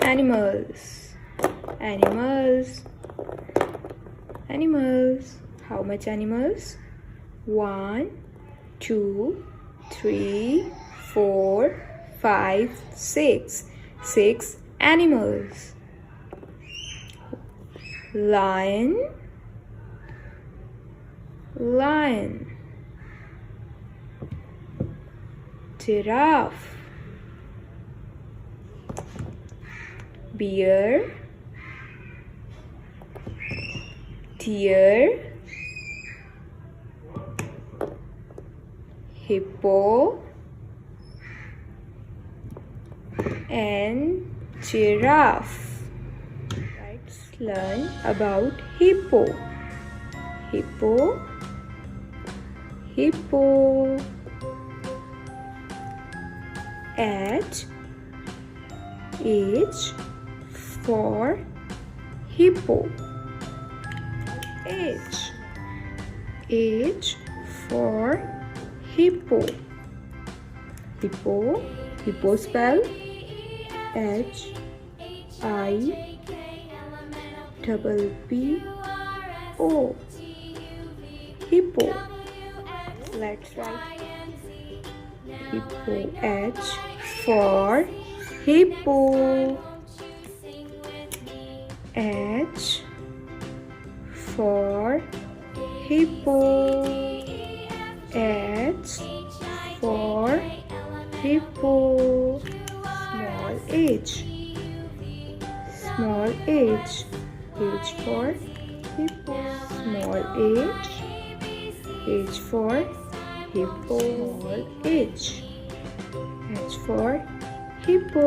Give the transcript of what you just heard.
Animals. Animals. Animals. How much animals? 1, 2, 3, 4, 5, 6. 6 animals. Lion. Lion. Giraffe. Bear. Deer. Hippo and giraffe. Let's learn about hippo. Hippo. Hippo. H for hippo. H for hippo. Hippo. Hippo spell HIPPO. Hippo. Let's write hippo. H for hippo. H for hippo. H for hippo. Small h. Small h. H for hippo. Small h. H for hippo. Small h. H for hippo.